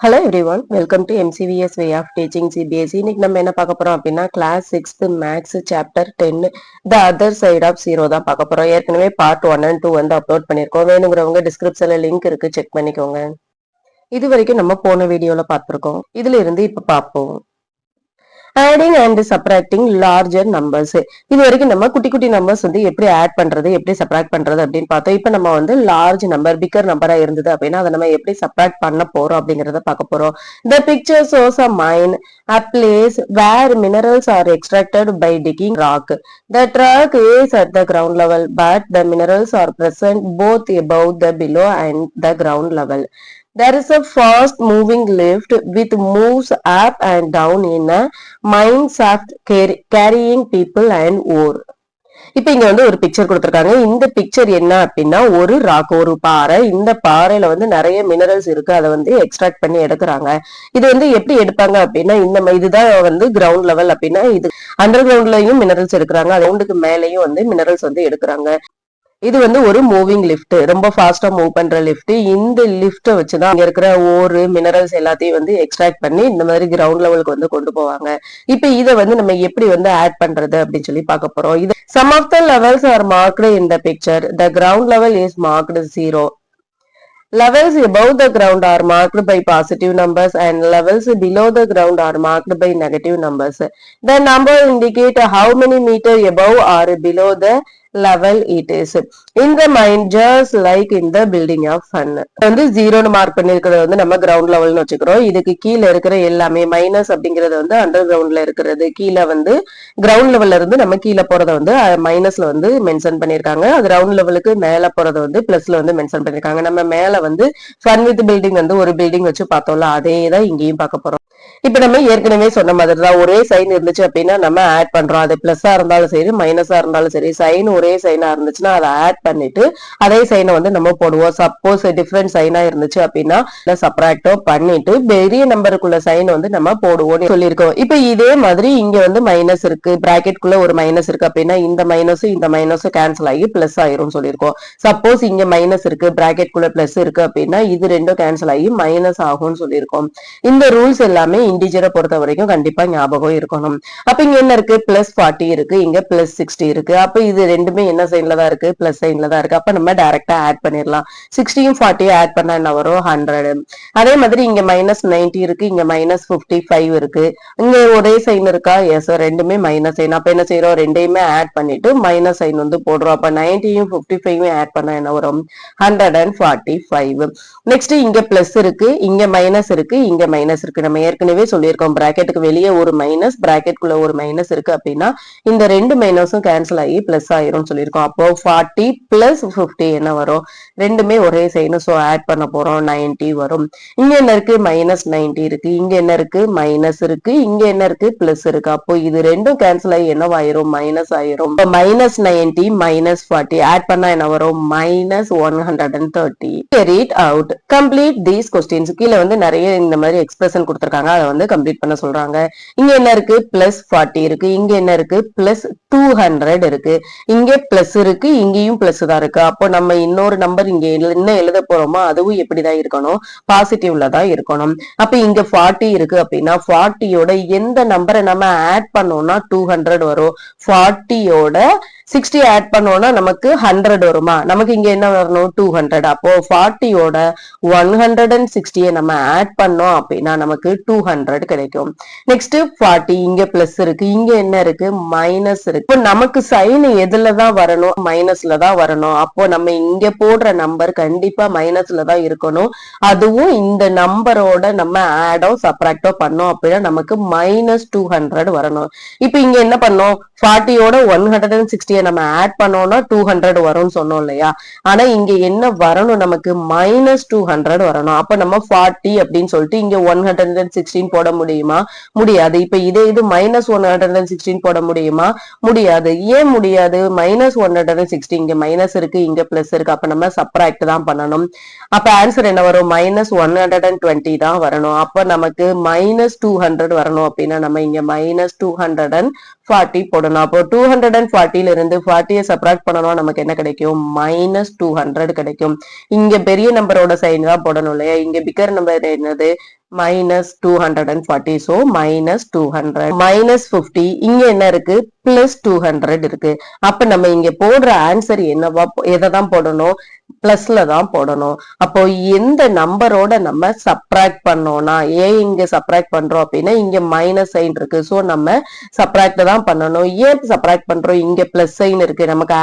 Hello everyone, welcome to MCVS way of teaching CBSE. இன்னைக்கு நம்ம என்ன பார்க்க போறோம் அப்படின்னா class 6th maths chapter 10 the other side of zero தான் பார்க்க போறோம். ஏற்கனவே பார்ட் 1 and 2 வந்து அப்லோட் பண்ணிருக்கோம். வேணுங்கிறவங்க டிஸ்கிரிப்ஷன்ல லிங்க் இருக்கு, செக் பண்ணிக்கோங்க. இது வரைக்கும் நம்ம போன வீடியோல பார்த்திருக்கோம். இதுல இருந்து இப்ப பார்ப்போம். Adding and subtracting larger numbers. இது வரைக்கும் நம்ம குட்டி குட்டி நம்பர்ஸ் வந்து எப்படி ஆட் பண்றது, எப்படி சப்ராக்ட் பண்றது அப்படின்னு பார்த்தோம். இப்ப நம்ம வந்து லார்ஜ் நம்பர், பிக்கர் நம்பரா இருந்தது அப்படின்னா அதை நம்ம எப்படி சப்ராக்ட் பண்ண போறோம் அப்படிங்கறத பார்க்க போறோம். The picture shows a mine, a place where minerals are extracted by digging rock. The rock is at the ground level, but the minerals are present both above the below and the ground level. There is a fast moving lift which moves up and down in a mine shaft carrying people and ore. இப்ப இங்க வந்து ஒரு picture கொடுத்திருக்காங்க. இந்த picture என்ன அப்படின்னா ஒரு rock, ஒரு பாறை. இந்த பாறையில வந்து நிறைய மினரல்ஸ் இருக்கு, அதை வந்து எக்ஸ்ட்ராக்ட் பண்ணி எடுக்கிறாங்க. இது வந்து எப்படி எடுப்பாங்க அப்படின்னா இதுதான் வந்து கிரவுண்ட் லெவல் அப்படின்னா இது அண்டர் கிரவுண்ட்லயும் மினரல்ஸ் எடுக்கிறாங்க, கிரவுண்டுக்கு மேலயும் வந்து மினரல்ஸ் வந்து எடுக்கிறாங்க. இது வந்து ஒரு மூவிங் லிஃப்ட், ரொம்ப ஃபாஸ்டா மூவ் பண்ற லிஃப்ட். இந்த லிஃப்ட வச்சுதான் இங்க இருக்கிற ஓரு மினரல்ஸ் எல்லாத்தையும் வந்து எக்ஸ்ட்ராக்ட் பண்ணி இந்த மாதிரி கிரவுண்ட் லெவலுக்கு வந்து கொண்டு போவாங்க. இப்ப இத வந்து நம்ம எப்படி வந்து ஆட் பண்றது அப்படின்னு சொல்லி பார்க்க போறோம். இது some of the levels are marked in the picture. The ground level is marked 0. Levels above the ground are marked by positive numbers and levels below the ground are marked by negative numbers. The number indicate how many meter above or below the level it is in the mine, just like in the building of fun. வந்து 0 mark பண்ணிருக்கிறது வந்து நம்ம ground லெவல்னு வச்சுக்கிறோம். இதுக்கு கீழே இருக்கிற எல்லாமே minus அப்படிங்கறது வந்து அண்டர் கிரவுண்ட்ல இருக்கிறது. கீழே வந்து கிரவுண்ட் லெவல்ல இருந்து நம்ம கீழே போறத வந்து மைனஸ்ல வந்து மென்ஷன் பண்ணிருக்காங்க. கிரவுண்ட் லெவலுக்கு மேல போறத வந்து பிளஸ்ல வந்து மென்ஷன் பண்ணிருக்காங்க. நம்ம மேல வந்து ஃபன் வித் பில்டிங் வந்து ஒரு பில்டிங் வச்சு பார்த்தோம்ல, அதே தான் இங்கேயும் பார்க்க போறோம். இப்ப நம்ம ஏற்கனவே சொன்ன மாதிரி தான், ஒரே சைன் இருந்துச்சு அப்படின்னா நம்ம ஆட் பண்றோம். அது பிளஸ்ஸா இருந்தாலும் சரி, மைனஸா இருந்தாலும் சரி, சைன் ஒரே சைனா இருந்துச்சுன்னா அதை ஆட் பண்ணிட்டு அதே சைனை வந்து நம்ம போடுவோம். சப்போஸ் டிஃபரெண்ட் சைனா இருந்துச்சு அப்படின்னா சப்ராக்டோ பண்ணிட்டு பெரிய நம்பருக்குள்ள சைன் வந்து நம்ம போடுவோம் சொல்லியிருக்கோம். இப்ப இதே மாதிரி இங்க வந்து மைனஸ் இருக்கு, பிராக்கெட் குள்ள ஒரு மைனஸ் இருக்கு அப்படின்னா இந்த மைனஸும் கேன்சல் ஆகி பிளஸ் ஆயிரும் சொல்லியிருக்கோம். சப்போஸ் இங்க மைனஸ் இருக்கு, பிராக்கெட் குள்ள பிளஸ் இருக்கு அப்படின்னா இது ரெண்டும் கேன்சல் ஆகி மைனஸ் ஆகும்னு சொல்லியிருக்கோம். இந்த ரூல்ஸ் எல்லாமே இன்டிஜரை பொறுத்த வரைக்கும் கண்டிப்பா ஞாபகம் இருக்கணும். அப்ப இங்க என்ன இருக்கு, பிளஸ் 40 இருக்கு, இங்க பிளஸ் 60 இருக்கு. அப்ப இது ரெண்டுமே என்ன சைன்ல தான் இருக்கு, பிளஸ் சைன்ல தான் இருக்கு. அப்ப நம்ம டைரக்டா ஆட் பண்ணிடலாம். 60யும் 40யும் ஆட் பண்ணா என்ன வரும், 100. அதே மாதிரி இங்க மைனஸ் 90 இருக்கு, இங்க மைனஸ் 55 இருக்கு. இங்க ஒரே சைன் இருக்கா, எஸ், ரெண்டுமே மைனஸ் சைன். அப்ப என்ன செய்யறோம், ரெண்டையுமே ஆட் பண்ணிட்டு மைனஸ் சைன் வந்து போடுறோம். அப்ப 90யும் 55யும் ஆட் பண்ணா என்ன வரும், 145. நெக்ஸ்ட் இங்க பிளஸ் இருக்கு, இங்க மைனஸ் இருக்கு, இங்க மைனஸ் இருக்கு. நம்ம ஏற்கனவே சொல்லியிருக்கோம், பிராக்கெட்டுக்கு வெளியே ஒரு மைனஸ், பிராக்கெட்டுக்குள்ள ஒரு மைனஸ் இருக்கு அப்படின்னா இந்த ரெண்டு மைனஸும் கேன்சல் ஆகி பிளஸ் ஆயிரும் சொல்லியிருக்கோம். அப்போ 40 பிளஸ் 50 என்ன வரும், ரெண்டுமே ஒரே சைன், சோ ஆட் பண்ண போறோம், 90 வரும். இங்க என்ன இருக்கு, மைனஸ் 90 இருக்கு, இங்க என்ன இருக்கு, மைனஸ் இருக்கு, இங்க என்ன இருக்கு, பிளஸ் இருக்கு. அப்போ இது ரெண்டும் கேன்சல் ஆகி என்னவாயிரும், மைனஸ் ஆயிரும். மைனஸ் 90 மைனஸ் 40 ஆட் பண்ணா என்ன வரும், minus 130. read out complete these questions. கீழே வந்து நிறைய இந்த மாதிரி எக்ஸ்பிரஷன் கொடுத்திருக்காங்க, அதை வந்து கம்ப்ளீட் பண்ண சொல்றாங்க. இங்க என்ன இருக்கு, பிளஸ் 40 இருக்கு, இங்க என்ன இருக்கு, பிளஸ் 200 இருக்கு, இங்க பிளஸ் இருக்கு, இங்கேயும் பிளஸ் தான் இருக்கு. அப்போ நம்ம இன்னொரு நம்பர் இங்க என்ன எழுத போறோமோ அதுவும் எப்படிதான் இருக்கணும், பாசிட்டிவ்ல தான் இருக்கணும். அப்ப இங்க 40 இருக்கு அப்படின்னா 40யோட எந்த நம்பரை நம்ம ஆட் பண்ணோம்னா 200 வரும். 40யோட 60 ஆட் பண்ணோம்னா நமக்கு 100 வருமா, நமக்கு இங்க என்ன வரணும், 200. அப்போ 40யோட 160 நம்ம ஆட் பண்ணோம் அப்படின்னா நமக்கு 200 கிடைக்கும். நெக்ஸ்ட் 40 இங்க பிளஸ் இருக்கு, இங்க என்ன இருக்கு, மைனஸ் இருக்கு. இப்போ நமக்கு சைன் எதுலதான் வரணும், மைனஸ்ல தான் வரணும். அப்போ நம்ம இங்க போடுற நம்பர் கண்டிப்பா மைனஸ்ல தான் இருக்கணும். அதுவும் இந்த நம்பரோட நம்ம ஆடோ சப்ராக்டோ பண்ணோம் அப்படின்னா நமக்கு மைனஸ் 200 வரணும். இப்ப இங்க என்ன பண்ணோம், 40யோட 160 நம்ம ஆட் பண்ணோம்னா 200 வரும்னு சொன்னோம் இல்லையா. ஆனா இங்க என்ன வரணும், நமக்கு மைனஸ் 200 வரணும். அப்ப நம்ம 40 அப்படின்னு சொல்லிட்டு இங்க 116 போட முடியுமா, முடியாது. இப்ப இது மைனஸ் 116 போட முடியுமா, முடியாது. ஏன் முடியாது, மைனஸ் 160 இங்க மைனஸ் இருக்கு, இங்க பிளஸ் இருக்கு. அப்ப நம்ம சப்ராக்ட் தான் பண்ணணும். அப்ப ஆன்சர் என்ன வரும், மைனஸ் 120 தான் வரணும். அப்ப நமக்கு மைனஸ் 200 வரணும் அப்படின்னா நம்ம இங்க மைனஸ் 240 போடணும். அப்போ 240ல இருந்து 40யை சப்ராக்ட் பண்ணணும், நமக்கு என்ன கிடைக்கும், மைனஸ் 200 கிடைக்கும். இங்க பெரிய நம்பரோட சைன் தான் போடணும் இல்லையா. இங்க பிக்கர் நம்பர் என்னது, minus 240. So minus 200 minus 50. இங்க என்ன இருக்கு plus 200 இருக்கு. அப்ப நம்ம இங்க போடுற ஆன்சர் என்னவா எதை தான் போடணும் பிளஸ்ல தான் போடணும். அப்போ எந்த நம்பரோட நம்ம சப்ராக்ட் பண்ணோம்னா ஏன் இங்க சப்ராக்ட் பண்றோம் அப்படின்னா இங்க மைனஸ் சைன் இருக்கு. சோ நம்ம சப்ராக்ட் தான் பண்ணணும். ஏன் சப்ராக்ட் பண்றோம் இங்க பிளஸ் சைன் இருக்கு. நமக்கு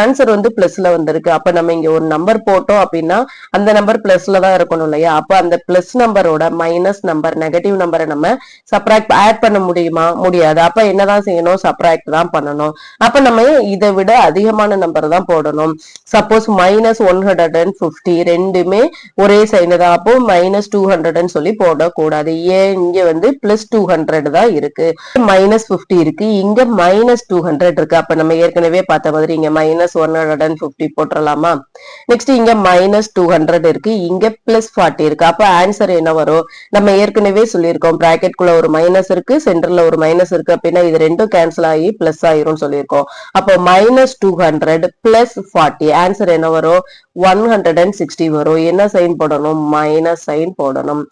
ஆன்சர் வந்து பிளஸ்ல வந்திருக்கு. அப்ப நம்ம இங்க ஒரு நம்பர் போட்டோம் அப்படின்னா அந்த நம்பர் பிளஸ்ல தான் இருக்கணும் இல்லையா. அப்ப அந்த பிளஸ் நம்பரோட மைனஸ் நம்பர் நெகட்டிவ் நம்பரை நம்ம சப்ராக்ட் ஆட் பண்ண முடியுமா முடியாது. அப்ப என்னதான் செய்யணும் சப்ராக்ட் தான் பண்ணணும். அப்ப நம்ம இதை விட அதிகமான நம்பர் தான் போடணும். சப்போஸ் மைனஸ் 150 ரெண்டுமே ஒரே சைன் தான். அப்போ மைனஸ் 200 சொல்லி போடக்கூடாது. ஏன் இங்க வந்து பிளஸ் 200 தான் இருக்கு. மைனஸ் 50 இருக்கு, இங்க மைனஸ் 200 இருக்கு. அப்ப நம்ம ஏற்கனவே பார்த்த மாதிரி இங்க மைனஸ் 150 போட்டுடலாமா. நெக்ஸ்ட் இங்க மைனஸ் 200 இருக்கு, இங்க பிளஸ் 40 இருக்கு. அப்ப ஆன்சர் என்ன வரும் நம்ம ஏற்கனவே சொல்லியிருக்கோம். பிராக்கெட் குள்ள ஒரு மைனஸ் இருக்கு, சென்டர்ல ஒரு மைனஸ் இருக்கு அப்படின்னா இது ரெண்டும் கேன்சல் ஆகி பிளஸ் ஆயிரும் சொல்லியிருக்கோம். அப்போ மைனஸ் 200 பிளஸ் 40 ஆன்சர் என்ன வரும் 160 வரும். என்ன சைன் போடணும் மைனஸ் சைன் போடணும்.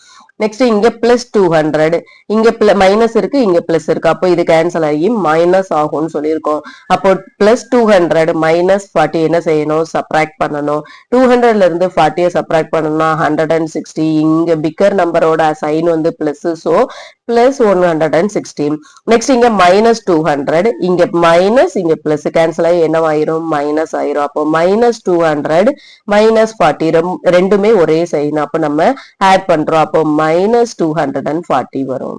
நெக்ஸ்ட் இங்க பிளஸ் 200 இங்க மைனஸ் இருக்கு, இங்க பிளஸ் இருக்கு. அப்போ இது கேன்சல் ஆகி மைனஸ் ஆகும்னு சொல்லியிருக்கோம். அப்போ பிளஸ் 200 மைனஸ் 40 என்ன செய்யணும் சப்ராக்ட் பண்ணணும். 200ல இருந்து 40 சப்ராக்ட் பண்ணணும்னா 160. இங்க பிக்கர் நம்பரோட சைன் வந்து பிளஸ், சோ பிளஸ் 160. நெக்ஸ்ட் இங்க மைனஸ் 200 இங்க மைனஸ் இங்க பிளஸ் கேன்சல் ஆகி என்னவாயிரும் மைனஸ் ஆயிரும். அப்போ மைனஸ் 200 மைனஸ் 40 ரெண்டுமே ஒரே சைன். அப்ப நம்ம ஆட் பண்றோம். அப்போ minus 240 வரும்.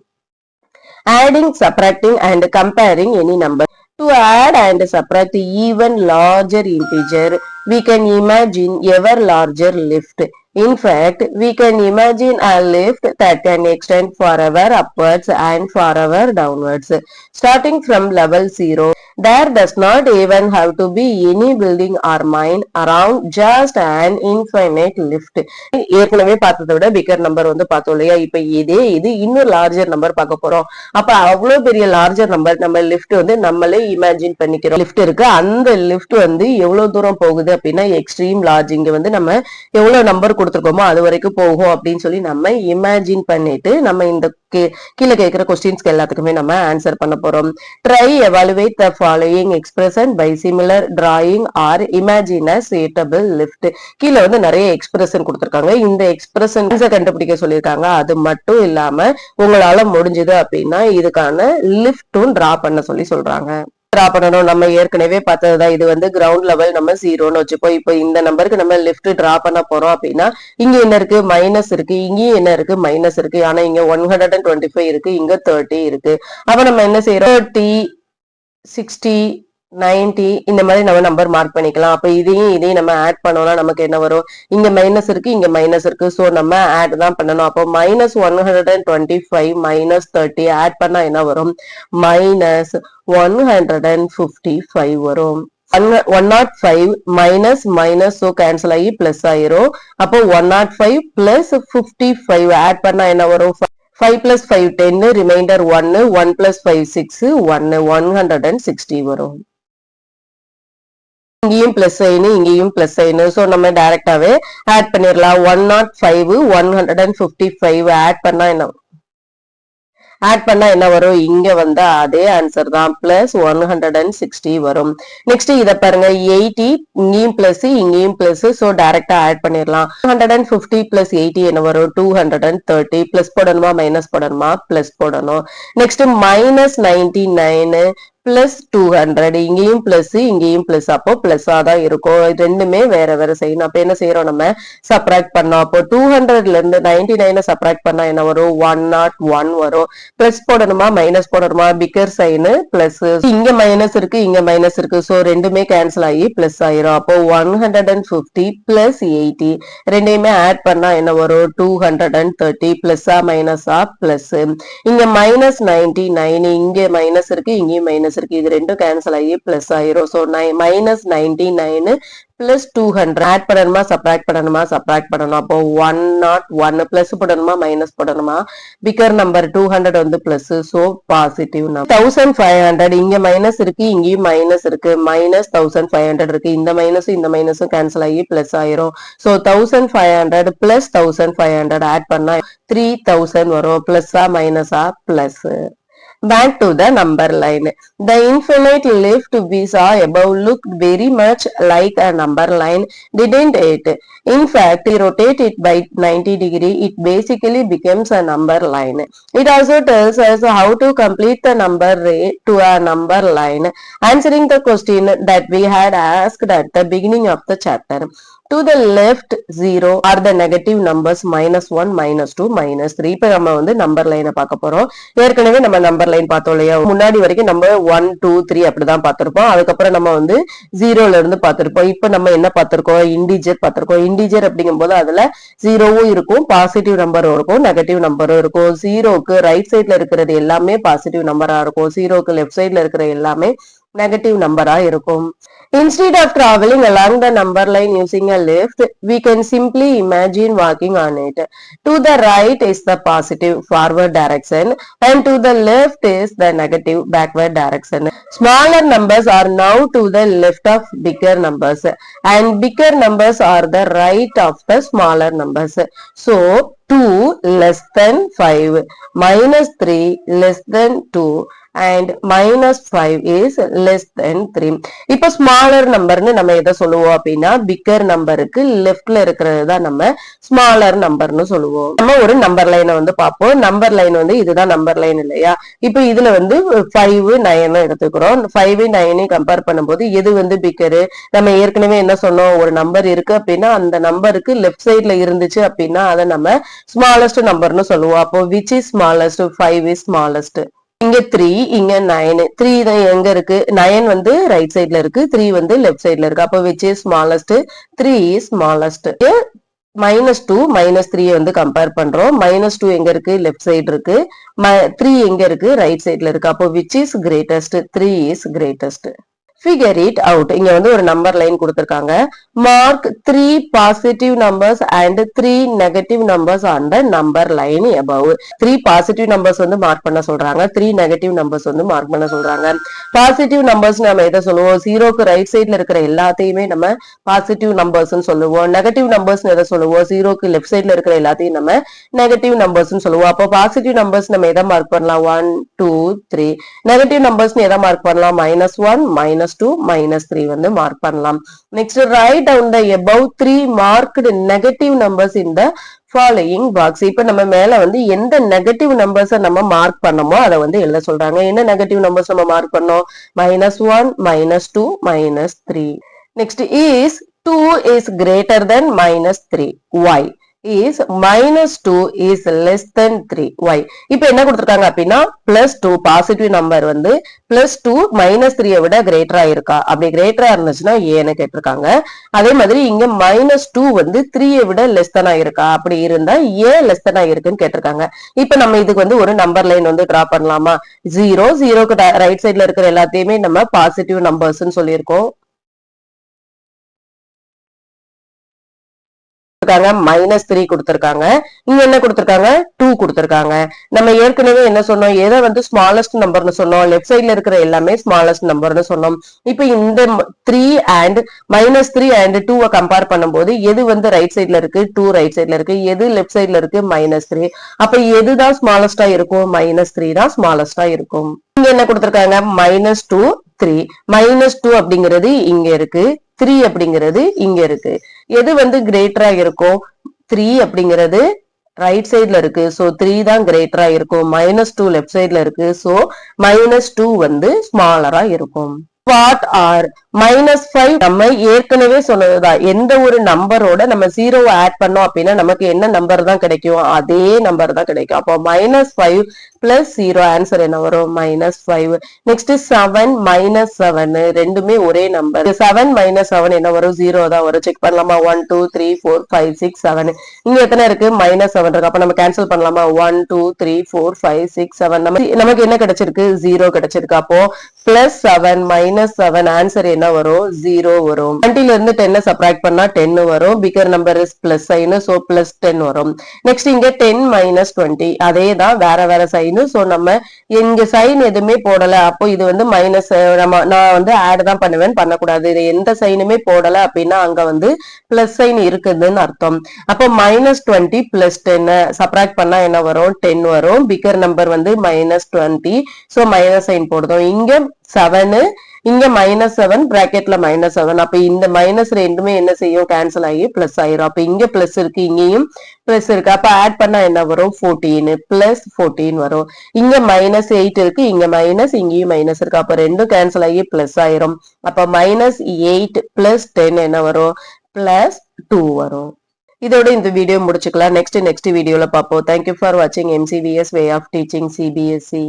Adding, subtracting and comparing any number. To add and subtract even larger integer, we can imagine ever larger lift. In fact, we can imagine a lift that can extend forever upwards and forever downwards. Starting from level 0, there does not even have to be any building or mine around, just an infinite lift. ஏற்கனவே பார்த்ததை விட bigger number வந்து பார்த்தோம் இல்லையா. இப்ப இது இன்னும் larger number பார்க்க போறோம். அப்ப அவ்வளவு பெரிய லார்ஜர் நம்பர் நம்ம லிஃப்ட் வந்து நம்மளே இமேஜின் பண்ணிக்கிறோம். லிஃப்ட் இருக்கு, அந்த லிஃப்ட் வந்து எவ்வளவு தூரம் போகுது அப்படின்னா எக்ஸ்ட்ரீம் லார்ஜ். இங்க வந்து நம்ம எவ்வளவு நம்பர் கொடுத்துருக்கோமோ அது வரைக்கும் போகும் அப்படின்னு சொல்லி நம்ம இமேஜின் பண்ணிட்டு நம்ம இந்த கீழே கேட்கிற கொஸ்டின்ஸ்க்கு எல்லாத்துக்குமே நம்ம ஆன்சர் பண்ண போறோம். Try evaluate the following expression by similar drawing or imagine a suitable lift. கீழே வந்து நிறைய எக்ஸ்பிரஷன் கொடுத்திருக்காங்க. இந்த எக்ஸ்பிரஷன் கண்டுபிடிக்க சொல்லியிருக்காங்க. அது மட்டும் இல்லாம உங்களால முடிஞ்சது அப்படின்னா இதுக்கான லிஃப்டும் டிரா பண்ண சொல்லி சொல்றாங்க. டிரா பண்ணணும். நம்ம ஏற்கனவே பார்த்ததுதான். இது வந்து கிரவுண்ட் லெவல் நம்ம 0ன்னு வச்சுப்போம். இப்போ இந்த நம்பருக்கு நம்ம லெஃப்ட் டிரா பண்ண போறோம் அப்படின்னா இங்க என்ன இருக்கு மைனஸ் இருக்கு, இங்கேயும் என்ன இருக்கு மைனஸ் இருக்கு. ஆனா இங்க 125 இருக்கு, இங்க 30 இருக்கு. அப்ப நம்ம என்ன செய்யறோம் 30 60 90 இந்த மாதிரி நம்ம நம்பர் மார்க் பண்ணிக்கலாம். அப்ப இதையும் நம்ம ஆட் பண்ணோம்னா நமக்கு என்ன வரும் இங்க மைனஸ் இருக்கு, இங்க மைனஸ் இருக்கு. சோ நம்ம ஆட் தான் பண்ணணும். அப்போ மைனஸ் 125 மைனஸ் 30 ஆட் பண்ணா என்ன வரும் மைனஸ் 155 வரும். 105 மைனஸ் மைனஸ் சோ கேன்சல் ஆகி பிளஸ் ஆயிரும். அப்போ 105 பிளஸ் 55 ஆட் பண்ணா என்ன வரும் 5 plus 5 10 ரிமைண்டர் 1 1 plus 5 6 1 160 வரும். இங்கேயும் பிளஸ் சைனு, இங்கேயும் பிளஸ் சைனு. சோ நம்ம டைரக்டாவே ஆட் பண்ணிடலாம். 105 155 ஆட் பண்ணா என்ன வரும் இங்க வந்து அதே ஆன்சர் தான் பிளஸ் 160 வரும். நெக்ஸ்ட் இத பாருங்க 80 இங்கேயும் பிளஸ் இங்கேயும் பிளஸ். சோ டைரக்டா ஆட் பண்ணிடலாம். 150 பிளஸ் 80 என்ன வரும் 230. பிளஸ் போடணுமா மைனஸ் போடணுமா பிளஸ் போடணும். நெக்ஸ்ட் மைனஸ் 99 பிளஸ் 200 இங்கேயும் பிளஸ் இங்கேயும் பிளஸ். அப்போ பிளஸ்ஸா தான் இருக்கும். ரெண்டுமே வேற வேற செய்யணும். அப்ப என்ன செய்யறோம் நம்ம சப்ராக்ட் பண்ணோம். அப்போ 200ல இருந்து 99 சப்ராக்ட் பண்ணா என்ன வரும் 101 வரும். பிளஸ் போடணுமா மைனஸ் போடணுமா பிக்கர் சைனு பிளஸ். இங்க மைனஸ் இருக்கு, இங்க மைனஸ் இருக்கு. சோ ரெண்டுமே கேன்சல் ஆகி பிளஸ் ஆயிரும். அப்போ 150 பிளஸ் 80 ரெண்டையுமே ஆட் பண்ணா என்ன வரும் 230. பிளஸ்ஸா மைனஸா பிளஸ். இங்க மைனஸ் 99 இங்க மைனஸ் இருக்கு, இங்கேயும் மைனஸ் இருக்கு, இது ரெண்டும் கேன்சல் ஆகி பிளஸ் ஆயிரும். ஸோ மைனஸ் 99 பிளஸ் 200 ஆட் பண்ணணுமா சப்ராக்ட் பண்ணணுமா, சப்ராக்ட் பண்ணணும். அப்போ 101 பிளஸ் போடணுமா மைனஸ் போடணுமா, பிகர் நம்பர் 200 வந்து பிளஸ், சோ பாசிட்டிவ் நம்பர். 1500 இங்க மைனஸ் இருக்கு, இங்கேயும் மைனஸ் இருக்கு, மைனஸ் 1500 இருக்கு, இந்த மைனஸும் கேன்சல் ஆகி பிளஸ் ஆயிரும். சோ 1500 பிளஸ் 1500 ஆட் பண்ணா 3000 வரும். பிளஸ்ஸா மைனஸா plus. Back to the number line. The infinite lift we saw above looked very much like a number line, didn't it? In fact, you rotate it by 90 degree, it basically becomes a number line. It also tells us how to complete the number array to a number line, answering the question that we had asked at the beginning of the chapter. To the left 0 are the negative numbers -1, -2, -3. இப்ப நம்ம வந்து number லைனை பார்க்க போறோம். ஏற்கனவே நம்ம number line பார்த்தோம் இல்லையா, முன்னாடி வரைக்கும் நம்ம 1 2 3 அப்படிதான் பார்த்திருப்போம். அதுக்கப்புறம் நம்ம வந்து 0ல இருந்து பார்த்திருப்போம். இப்ப நம்ம என்ன பார்த்திருக்கோம், இன்டிஜர் பார்த்திருக்கோம். இன்டிஜர் அப்படிங்கும் போது அதுல 0வும் இருக்கும், பாசிட்டிவ் நம்பரும் இருக்கும், நெகட்டிவ் நம்பரும் இருக்கும். 0க்கு ரைட் சைட்ல இருக்கிறது எல்லாமே பாசிட்டிவ் நம்பரா இருக்கும், 0க்கு லெஃப்ட் சைட்ல இருக்கிற எல்லாமே நெகட்டிவ் நம்பரா இருக்கும். Instead of traveling along the number line using a lift, we can simply imagine walking on it. To the right is the positive forward direction and to the left is the negative backward direction. Smaller numbers are now to the left of bigger numbers and bigger numbers are the right of the smaller numbers. So 2 less than 5, minus 3 less than 2 and minus 5 is less than 3. இப்ப smaller நம்பர்னு நம்ம எதை சொல்லுவோம் அப்படின்னா, bigger நம்பருக்கு லெஃப்ட்ல இருக்கிறது தான் நம்ம ஸ்மாலர் நம்பர்னு சொல்லுவோம். நம்ம ஒரு நம்பர் லைனை வந்து பார்ப்போம். நம்பர் லைன் வந்து இதுதான் நம்பர் லைன் இல்லையா. இப்ப இதுல வந்து 5 9 எடுத்துக்கிறோம். 5 9 கம்பேர் பண்ணும்போது எது வந்து பிக்கரு, நம்ம ஏற்கனவே என்ன சொன்னோம், ஒரு நம்பர் இருக்கு அப்படின்னா அந்த நம்பருக்கு லெஃப்ட் சைட்ல இருந்துச்சு அப்படின்னா அதை நம்ம ஸ்மாலஸ்ட் நம்பர்னு சொல்லுவோம். அப்போ which is smallest, 5 is smallest. இங்க 3 இங்க 9, 3 தான் எங்க இருக்கு, 9 வந்து ரைட் சைட்ல இருக்கு, 3 வந்து லெஃப்ட் சைட்ல இருக்கு. அப்போ which is smallest, 3 is smallest. -2 -3 வந்து கம்பேர் பண்றோம். -2 எங்க இருக்கு, லெஃப்ட் சைடு இருக்கு, 3 எங்க இருக்கு, ரைட் சைட்ல இருக்கு. அப்போ which is greatest, 3 is greatest. Figure it out. இங்க வந்து ஒரு நம்பர் லைன் கொடுத்திருக்காங்க. Mark 3 positive numbers and 3 negative numbers on the number line above. 3 positive numbers வந்து மார்க் பண்ண சொல்றாங்க, 3 negative numbers வந்து மார்க் பண்ண சொல்றாங்க. பாசிட்டிவ் நம்பர்ஸ் நம்ம எதை சொல்லுவோம், 0க்கு ரைட் சைட்ல இருக்கிற எல்லாத்தையுமே நம்ம பாசிட்டிவ் நம்பர்ஸ் சொல்லுவோம். நெகட்டிவ் நம்பர்ஸ் எதை சொல்லுவோம், 0க்கு லெஃப்ட் சைட்ல இருக்கிற எல்லாத்தையும் நம்ம நெகட்டிவ் நம்பர்ஸ் சொல்லுவோம். அப்போ பாசிட்டிவ் நம்பர்ஸ் நம்ம எதை மார்க் பண்ணலாம், 1 2 3. நெகட்டிவ் நம்பர்ஸ் எதை மார்க் பண்ணலாம், -1 -2 -3 வந்து மார்க் பண்ணலாம். Next right down the above 3 marked negative numbers in the following box. இப்ப நம்ம மேல வந்து எந்த நெகட்டிவ் நம்பர்ஸ் நம்ம மார்க் பண்ணமோ அதை வந்து எழுத சொல்றாங்க. என்ன நெகட்டிவ் நம்பர்ஸ் நம்ம மார்க் பண்ணோம், -1 -2 -3. Next is 2 is greater than -3. Why? is -2 is less than 3. Why? இப்ப என்ன கொடுத்திருக்காங்க அப்படின்னா, +2 பாசிட்டிவ் நம்பர் வந்து +2 -3 விட கிரேட்டரா இருக்கா, அப்படி கிரேட்டரா இருந்துச்சுன்னா ஏன்னு கேட்டிருக்காங்க. அதே மாதிரி இங்க -2 வந்து 3 விட லெஸ் தனா இருக்கா, அப்படி இருந்தா ஏன் லெஸ் தனா இருக்குன்னு கேட்டிருக்காங்க. இப்ப நம்ம இதுக்கு வந்து ஒரு நம்பர் லைன் வந்து டிரா பண்ணலாமா. 0க்கு ரைட் சைட்ல இருக்கிற எல்லாத்தையுமே நம்ம பாசிட்டிவ் நம்பர்ஸ் சொல்லியிருக்கோம். -3 கொடுத்திருக்காங்க, இங்க என்ன கொடுத்திருக்காங்க, 2 கொடுத்திருக்காங்க. நம்ம ஏற்கனவே என்ன சொன்னோம், எதை வந்து ஸ்மாலஸ்ட் நம்பர்னு சொன்னோம், லெஃப்ட் சைட்ல இருக்கிற எல்லாமே ஸ்மாலஸ்ட் நம்பர்னு சொன்னோம். இப்ப இந்த 3 and -3 and 2 கம்பேர் பண்ணும்போது எது வந்து ரைட் சைட்ல இருக்கு, 2 ரைட் சைட்ல இருக்கு, எது லெஃப்ட் சைட்ல இருக்கு, -3. அப்ப எதுதான் ஸ்மாலஸ்டா இருக்கும், -3 தான் ஸ்மாலஸ்டா இருக்கும். இங்க என்ன கொடுத்திருக்காங்க, -2 3, -2 அப்படிங்கிறது இங்க இருக்கு, 3 அப்படிங்கிறது இங்க இருக்கு. எது வந்து கிரேட்டரா இருக்கும், 3 அப்படிங்கிறது ரைட் சைட்ல இருக்கு, சோ 3 தான் கிரேட்டரா இருக்கும். -2 லெஃப்ட் சைட்ல இருக்கு, சோ -2 வந்து ஸ்மாலரா இருக்கும். What are -5 நம்ம ஏற்கனவே சொன்னதுதான். எந்த ஒரு நம்பரோட நம்ம 0 ஆட் பண்ணோம் அப்படின்னா நமக்கு என்ன நம்பர் தான் கிடைக்கும்? அதே நம்பர் தான் கிடைக்கும். அப்போ -5 பிளஸ் 0 ஆன்சர் என்ன வரும்? -5. நெக்ஸ்ட் 7 -7 ரெண்டுமே ஒரே நம்பர். 7 -7 என்ன வரும்? 0 தான் வரும். செக் பண்ணலாமா? 1 2 3 4 5 6 7 இங்க எத்தனை இருக்கு? -7 இருக்கு. அப்ப நம்ம கேன்சல் பண்ணலாமா? 1 2 3 4 5 6 7 நமக்கு என்ன கிடைச்சிருக்கு? 0 கிடைச்சிருக்கு. அப்போ +7 -7 ஆன்சர் என்ன வரும்? 0 வரும். 20 ல இருந்து 10 சப்ராக்ட் பண்ணா 10 வரும். Figure number is plus sign, so +10 வரும். நெக்ஸ்ட் இங்க 10 -20 அதே தான், வேற வேற சைன். சோ நம்ம இங்க சைன் எதுவுமே போடல. அப்போ இது வந்து மைனஸ், நான் வந்து ஆட் தான் பண்ணுவேன், பண்ணக்கூடாது. இது எந்த சைனுமே போடல அப்படின்னா அங்க வந்து பிளஸ் சைன் இருக்குதுன்னு அர்த்தம். அப்போ -20 +10 சப்ராக்ட் பண்ணா என்ன வரும்? 10 வரும். பிகர் நம்பர் வந்து -20, சோ மைனஸ் சைன் போடுறோம். இங்க 7, இங்க -7 பிராக்கெட்ல -7. அப்ப இந்த மைனஸ் ரெண்டுமே என்ன செய்யும்? கேன்சல் ஆகி பிளஸ் ஆயிரும். அப்ப இங்க பிளஸ் இருக்கு, இங்கேயும் பிளஸ் இருக்கு. அப்ப ஆட் பண்ணா என்ன வரும்? 14 +14 வரும். இங்க -8 இருக்கு, இங்க மைனஸ், இங்கேயும் மைனஸ் இருக்கு. அப்ப ரெண்டும் கேன்சல் ஆகி பிளஸ் ஆயிரும். அப்ப -8 +10 என்ன வரும்? +2 வரும். இதோட இந்த வீடியோ முடிச்சுக்கலாம். நெக்ஸ்ட் வீடியோல பார்ப்போம். தேங்க்யூ ஃபார் வாட்சிங் MCVS way of teaching CBSE.